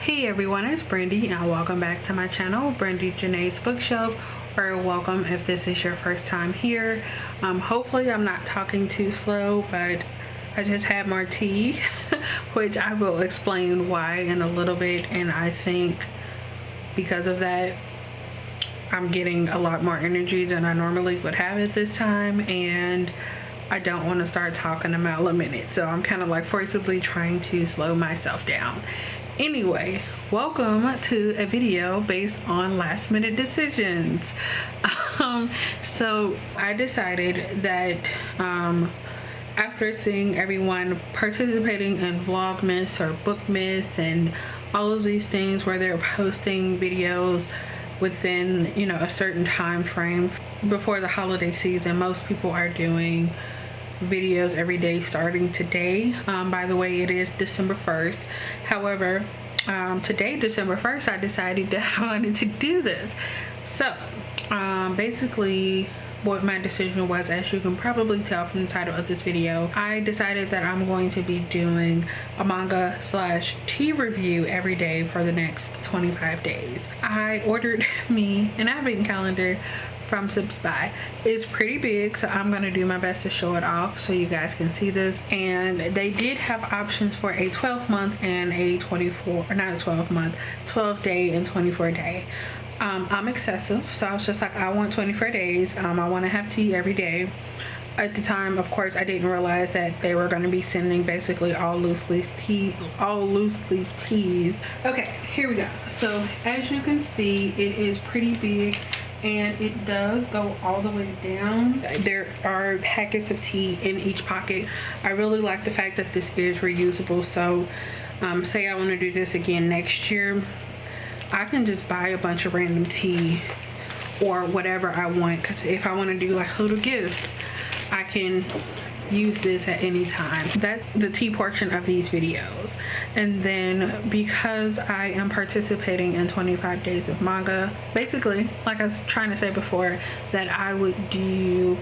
Hey everyone, it's Brandy and welcome back to my channel, Brandy Janae's Bookshelf, or welcome if this is your first time here. Hopefully I'm not talking too slow, but I just had more tea, which I will explain why in a little bit, and I think because of that I'm getting a lot more energy than I normally would have at this time, and I don't want to start talking a mile a minute, so I'm kind of like forcibly trying to slow myself down. Anyway, welcome to a video based on last minute decisions. So I decided that after seeing everyone participating in Vlogmas or Bookmas and all of these things where they're posting videos within, a certain time frame before the holiday season, most people are doing videos every day starting today. By the way, it is December 1st. However, today, December 1st, I decided that I wanted to do this. So basically what my decision was, as you can probably tell from the title of this video, I decided that I'm going to be doing a manga slash tea review every day for the next 25 days. I ordered me an advent calendar from Subscribe. It's pretty big, so I'm gonna do my best to show it off so you guys can see this. And they did have options for a 12-month and a 24, or not a 12-month, 12-day and 24-day. I'm excessive, so I was just like, I want 24 days. I want to have tea every day. At the time, of course, I didn't realize that they were going to be sending basically all loose leaf teas. Okay, here we go. So as you can see, it is pretty big and it does go all the way down. There are packets of tea in each pocket. I really like the fact that this is reusable. So say I want to do this again next year, I can just buy a bunch of random tea or whatever I want, because if I want to do like little gifts, I can use this at any time. That's the tea portion of these videos. And then because I am participating in 25 days of manga, basically, like I was trying to say before, that I would do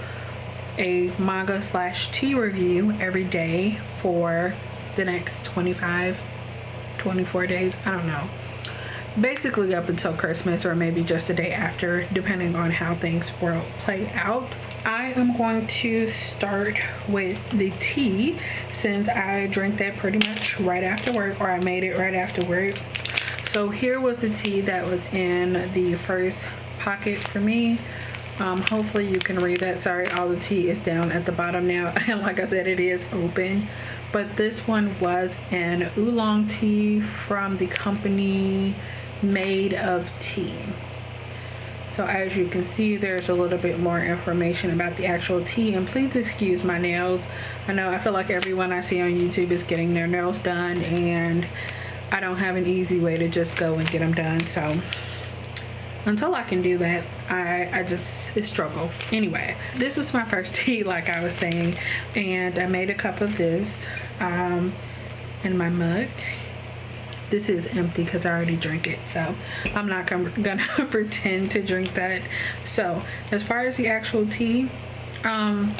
a manga slash tea review every day for the next 24 days. I don't know, basically up until Christmas, or maybe just a day after, depending on how things will play out. I am going to start with the tea, since I drink that pretty much right after work, or I made it right after work. So here was the tea that was in the first pocket for me. Hopefully you can read that. Sorry, all the tea is down at the bottom now, and like I said, it is open. But this one was an oolong tea from the company Made of Tea. So as you can see, there's a little bit more information about the actual tea. And please excuse my nails. I feel like everyone I see on YouTube is getting their nails done, and I don't have an easy way to just go and get them done. So until I can do that, I just struggle. Anyway, this was my first tea, like I was saying, and I made a cup of this in my mug. This is empty because I already drank it, so I'm not gonna pretend to drink that. So as far as the actual tea, I'm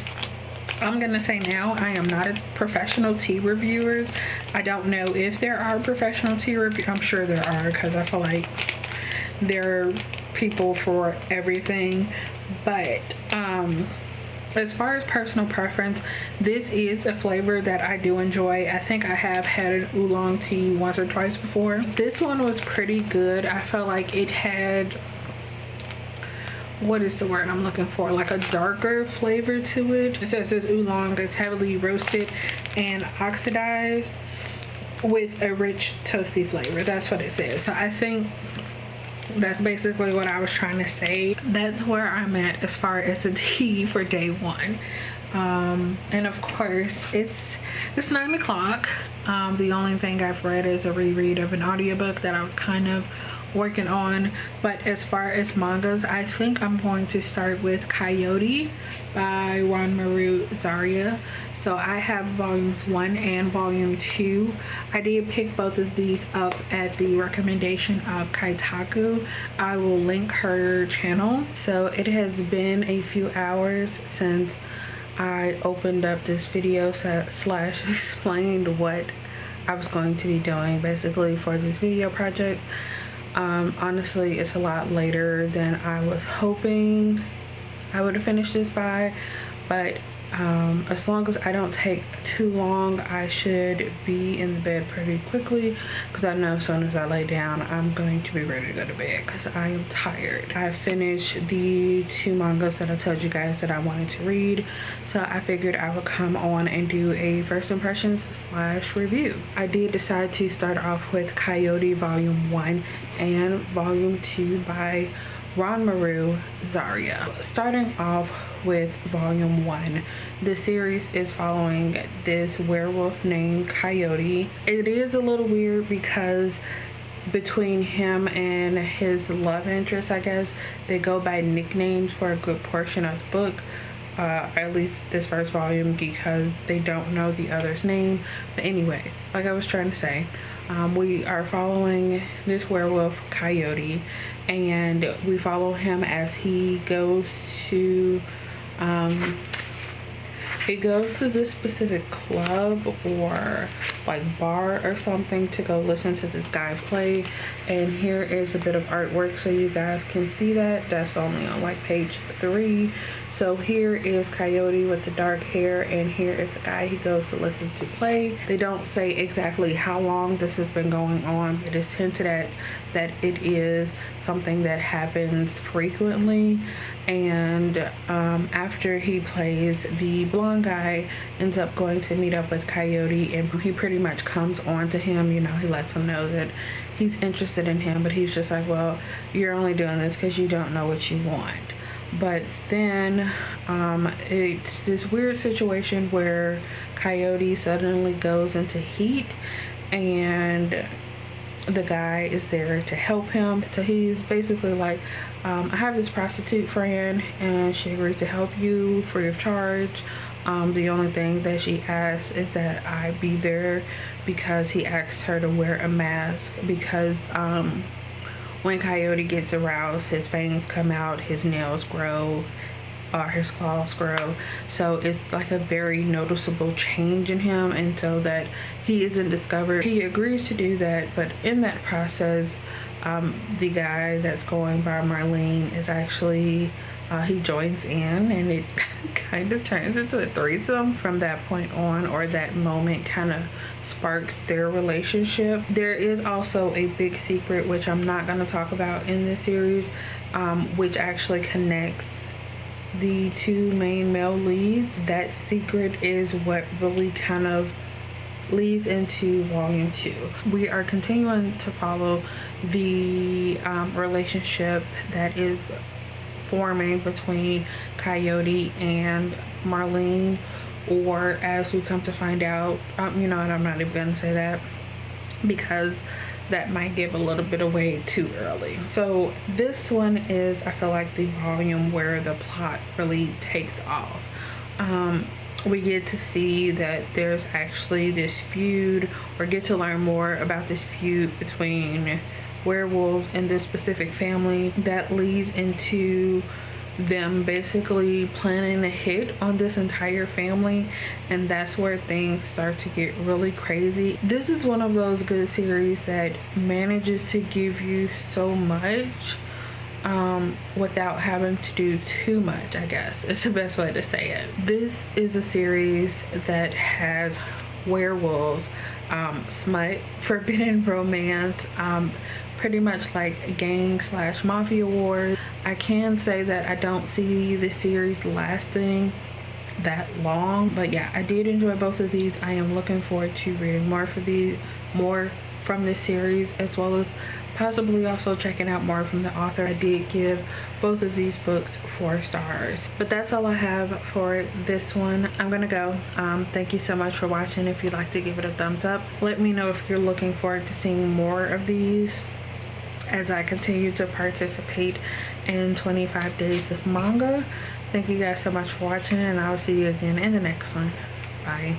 gonna say now, I am not a professional tea reviewer. I don't know if there are professional tea reviewers. I'm sure there are, because I feel like there are people for everything. But as far as personal preference, this is a flavor that I do enjoy. I think I have had an oolong tea once or twice before. This one was pretty good. I felt like it had, what is the word I'm looking for, like a darker flavor to it. It says this oolong that's heavily roasted and oxidized with a rich toasty flavor. That's what it says. So I think that's basically what I was trying to say. That's where I'm at as far as the tea for day one. And of course, it's 9 o'clock. The only thing I've read is a reread of an audiobook that I was kind of working on. But as far as mangas, I think I'm going to start with Coyote by Ranmaru Zaria. So I have volumes 1 and volume 2. I did pick both of these up at the recommendation of Kaitaku. I will link her channel. So it has been a few hours since I opened up this video slash explained what I was going to be doing basically for this video project. Honestly, it's a lot later than I was hoping I would have finished this by, but as long as I don't take too long, I should be in the bed pretty quickly, because I know as soon as I lay down, I'm going to be ready to go to bed because I am tired. I finished the 2 mangas that I told you guys that I wanted to read, so I figured I would come on and do a first impressions / review. I did decide to start off with Coyote Volume 1 and Volume 2 by Ranmaru Zarya. Starting off with Volume 1, the series is following this werewolf named Coyote. It is a little weird because between him and his love interest, I guess, they go by nicknames for a good portion of the book. At least this first volume, because they don't know the other's name. But anyway, like I was trying to say, we are following this werewolf Coyote, and we follow him as he goes to this specific club or like bar or something to go listen to this guy play. And here is a bit of artwork so you guys can see that. That's only on like page 3. So here is Coyote with the dark hair, and here is the guy he goes to listen to play. They don't say exactly how long this has been going on, but it's hinted at that it is something that happens frequently. And after he plays, the blonde guy ends up going to meet up with Coyote, and he pretty much comes on to him. You know, he lets him know that he's interested in him, but he's just like, well, you're only doing this because you don't know what you want. But then it's this weird situation where Coyote suddenly goes into heat, and the guy is there to help him. So he's basically like, I have this prostitute friend and she agreed to help you free of charge. The only thing that she asks is that I be there, because he asked her to wear a mask because when Coyote gets aroused, his fangs come out, his nails grow, or his claws grow. So it's like a very noticeable change in him, and so that he isn't discovered, he agrees to do that. But in that process, the guy that's going by Marlene is actually he joins in, and it kind of turns into a threesome from that point on, or that moment kind of sparks their relationship. There is also a big secret, which I'm not going to talk about in this series, which actually connects the 2 main male leads. That secret is what really kind of leads into Volume 2. We are continuing to follow the relationship that is forming between Coyote and Marlene, or as we come to find out, you know, and I'm not even gonna say that because that might give a little bit away too early. So this one is, I feel like, the volume where the plot really takes off. We get to see that there's actually this feud, or get to learn more about this feud between werewolves and this specific family that leads into them basically planning a hit on this entire family, and that's where things start to get really crazy. This is one of those good series that manages to give you so much without having to do too much, I guess it's the best way to say it. This is a series that has werewolves, smut, forbidden romance, pretty much like gang / mafia wars. I can say that I don't see the series lasting that long, but yeah, I did enjoy both of these. I am looking forward to reading more from this series, as well as possibly also checking out more from the author. I did give both of these books 4 stars. But that's all I have for this one. I'm gonna go. Thank you so much for watching. If you'd like to give it a thumbs up, let me know if you're looking forward to seeing more of these as I continue to participate in 25 Days of Manga. Thank you guys so much for watching, and I'll see you again in the next one. Bye.